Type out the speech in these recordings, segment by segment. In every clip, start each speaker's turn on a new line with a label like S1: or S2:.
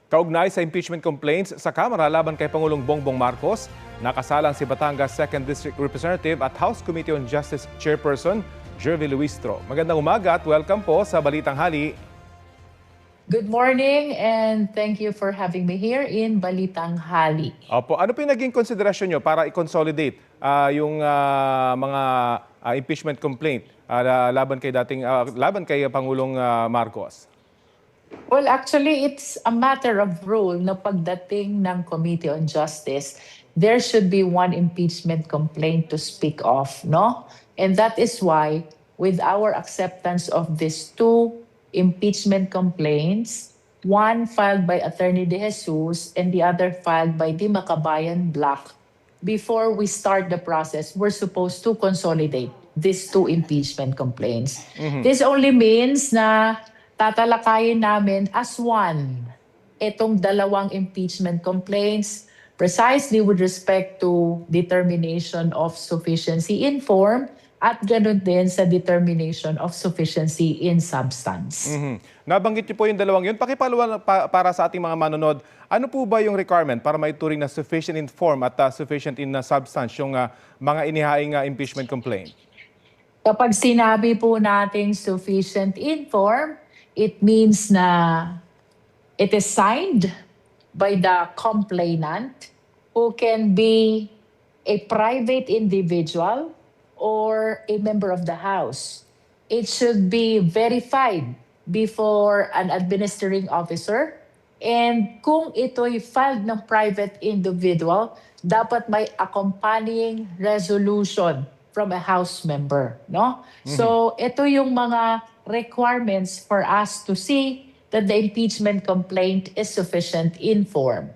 S1: Kaugnay sa impeachment complaints sa Kamara laban kay Pangulong Bongbong Marcos, nakasalang si Batangas 2nd District Representative at House Committee on Justice Chairperson, Jervy Luistro. Magandang umaga at welcome po sa Balitang Hali.
S2: Good morning and thank you for having me here in Balitang Hali.
S1: Opo, ano po yung naging konsiderasyon nyo para i-consolidate yung mga impeachment complaint laban kay Pangulong Marcos?
S2: Well, actually, it's a matter of rule na pagdating ng Committee on Justice, there should be one impeachment complaint to speak of, no? And that is why, with our acceptance of these two impeachment complaints, one filed by Attorney De Jesus and the other filed by the Makabayan Bloc, before we start the process, we're supposed to consolidate these two impeachment complaints. This only means na tatalakayin namin as one itong dalawang impeachment complaints precisely with respect to determination of sufficiency in form at ganun din sa determination of sufficiency in substance.
S1: Nabanggit niyo po yung dalawang yun. Pakipalawan para sa ating mga manonood, ano po ba yung requirement para maituring na sufficient in form at sufficient in substance yung mga inihaing impeachment complaint?
S2: Kapag sinabi po natin sufficient in form, it means na it is signed by the complainant who can be a private individual or a member of the House. It should be verified before an administering officer. And kung ito'y filed ng private individual, dapat may accompanying resolution from a House member, no? So ito yung mga requirements for us to see that the impeachment complaint is sufficient in form.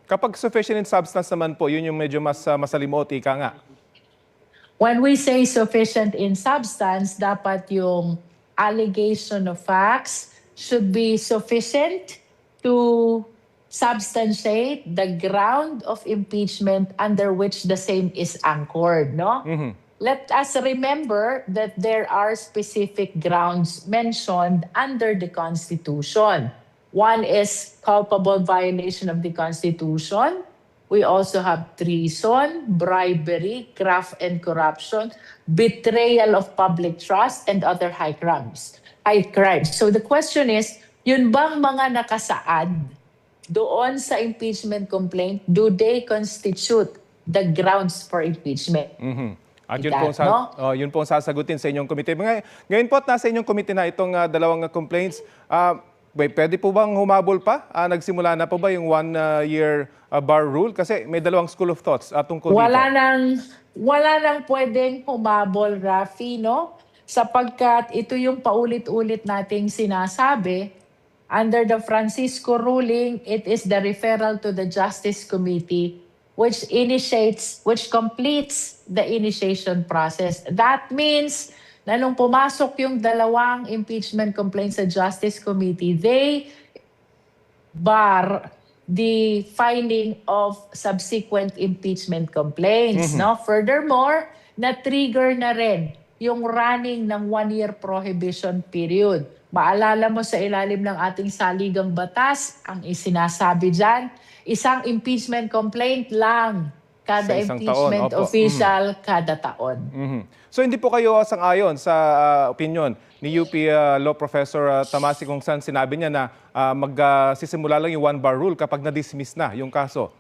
S1: Kapag sufficient in substance naman po, yun yung medyo mas masalimot, ika nga.
S2: When we say sufficient in substance, dapat yung allegation of facts should be sufficient to substantiate the ground of impeachment under which the same is anchored, no? Let us remember that there are specific grounds mentioned under the Constitution. One is culpable violation of the Constitution. We also have treason, bribery, graft and corruption, betrayal of public trust, and other high crimes. So the question is, yun bang mga nakasaad doon sa impeachment complaint, do they constitute the grounds for impeachment?
S1: At yun po ang sasagutin sa inyong komite. Ngayon po at nasa inyong komite na itong dalawang complaints, pwede po bang humabol pa? Nagsimula na po ba yung one-year bar rule? Kasi may dalawang school of thoughts tungkol dito.
S2: Wala nang pwedeng humabol, Rafi, no? Sapagkat ito yung paulit-ulit nating sinasabi, under the Francisco ruling, it is the referral to the Justice Committee which completes the initiation process. That means na nung pumasok yung dalawang impeachment complaints sa Justice Committee, they bar the filing of subsequent impeachment complaints. No? Furthermore, na-trigger na rin yung running ng one-year prohibition period. Maalala mo sa ilalim ng ating saligang batas, ang isinasabi dyan, isang impeachment complaint lang kada impeachment official kada taon.
S1: So hindi po kayo sang-ayon sa opinion ni UP Law Professor Tamasi kung saan sinabi niya na magsisimula lang yung one-bar rule kapag na-dismiss na yung kaso?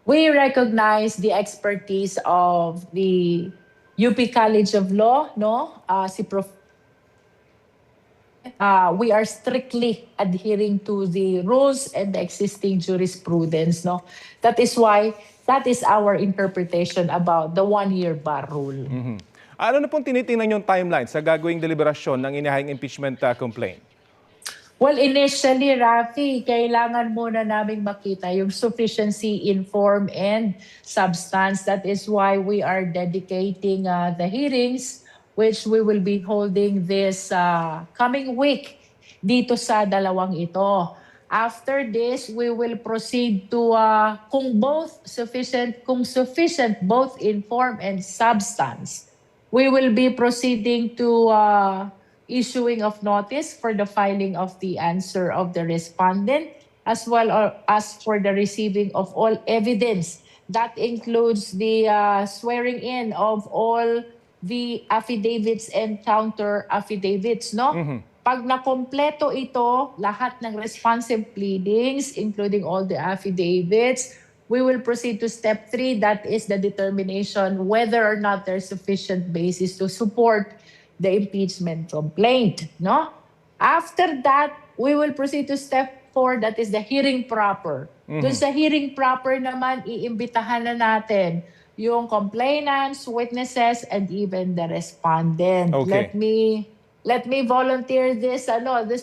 S2: We recognize the expertise of the UP College of Law, no? We are strictly adhering to the rules and the existing jurisprudence, no? That is our interpretation about the one-year bar rule.
S1: Ano na pong tinitingnan yung timeline sa gagawing deliberasyon ng inihahing impeachment complaint?
S2: Well, initially, Rafi, kailangan muna naming makita yung sufficiency in form and substance. That is why we are dedicating the hearings which we will be holding this coming week dito sa dalawang ito. After this, we will proceed to kung sufficient both in form and substance. We will be proceeding to issuing of notice for the filing of the answer of the respondent, as well as for the receiving of all evidence. That includes the swearing in of all the affidavits and counter affidavits, no? Pag nakompleto ito, lahat ng responsive pleadings, including all the affidavits, we will proceed to step 3, that is the determination whether or not there's sufficient basis to support the impeachment complaint, no? After that, we will proceed to step 4, that is the hearing proper. Doon sa hearing proper naman, iimbitahan na natin yung complainants, witnesses, and even the respondent.
S1: Okay.
S2: Let me volunteer this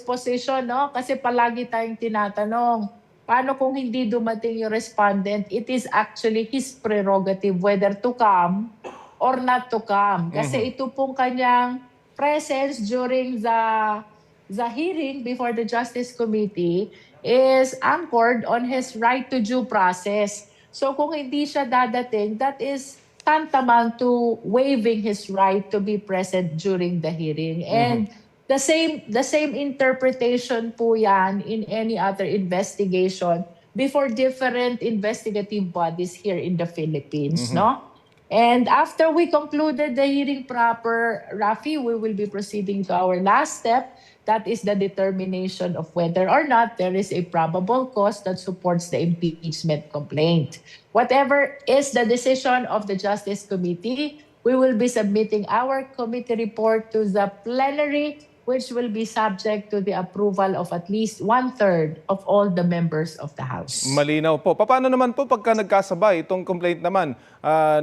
S2: position, no? Kasi palagi tayong tinatanong, paano kung hindi dumating yung respondent? It is actually his prerogative whether to come or not to come. Kasi ito pong kanyang presence during the hearing before the Justice Committee is anchored on his right to due process. So kung hindi siya dadating, that is tantamount to waiving his right to be present during the hearing. And the same interpretation po yan in any other investigation before different investigative bodies here in the Philippines, no? And after we concluded the hearing proper, Rafi, we will be proceeding to our last step. That is the determination of whether or not there is a probable cause that supports the impeachment complaint. Whatever is the decision of the Justice Committee, we will be submitting our committee report to the plenary, which will be subject to the approval of at least 1/3 of all the members of the House.
S1: Malinaw po. Paano naman po pagka nagkasabay itong complaint naman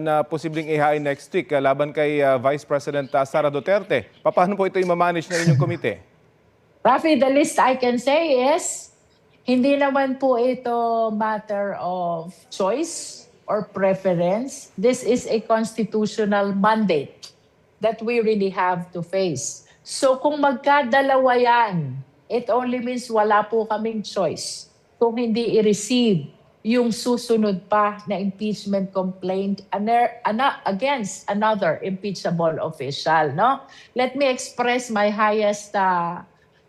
S1: na posibleng ihain next week laban kay Vice President Sara Duterte? Paano po ito i-manage na inyong komite?
S2: Rafi, the least I can say is, hindi naman po ito matter of choice or preference. This is a constitutional mandate that we really have to face. So kung magkadalawa yan, it only means wala po kaming choice kung hindi i-receive yung susunod pa na impeachment complaint against another impeachable official, no? Let me express my highest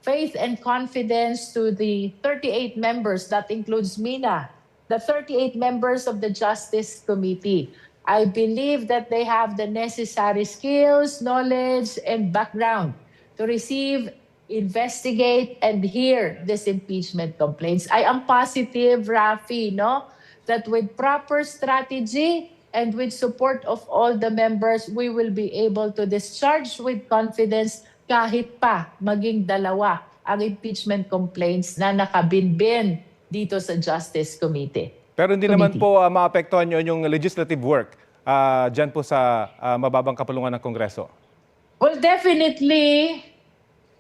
S2: faith and confidence to the 38 members, that includes Mina, the 38 members of the Justice Committee. I believe that they have the necessary skills, knowledge, and background to receive, investigate, and hear these impeachment complaints. I am positive, Rafi, no, that with proper strategy and with support of all the members, we will be able to discharge with confidence kahit pa maging dalawa ang impeachment complaints na nakabinbin dito sa Justice Committee.
S1: Pero hindi naman po maapektuhan nyo yung legislative work dyan po sa mababang kapulungan ng Kongreso.
S2: Well, definitely,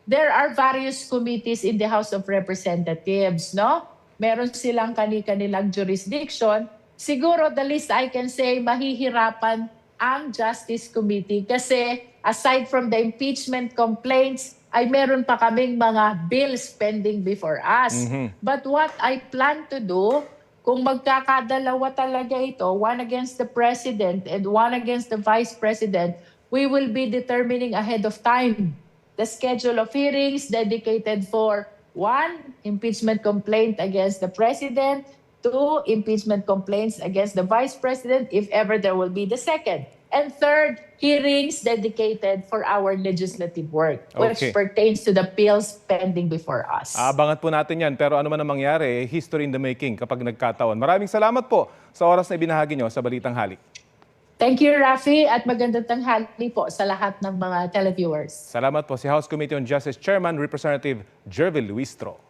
S2: there are various committees in the House of Representatives, no? Meron silang kani-kanilang jurisdiction. Siguro, the least I can say, mahihirapan ang Justice Committee kasi aside from the impeachment complaints, ay meron pa kaming mga bills pending before us. But what I plan to do, kung magkakadalawa talaga ito, one against the President and one against the Vice President, we will be determining ahead of time the schedule of hearings dedicated for 1, impeachment complaint against the President, 2, impeachment complaints against the Vice President, if ever there will be the second. And 3rd, hearings dedicated for our legislative work, which pertains to the bills pending before us.
S1: Abangan po natin yan. Pero ano man ang mangyari, history in the making kapag nagkataon. Maraming salamat po sa oras na ibinahagi nyo sa Balitang Halik.
S2: Thank you, Rafi, at magandang tanghali po sa lahat ng mga televiewers.
S1: Salamat po si House Committee on Justice Chairman, Representative Jervil Luistro.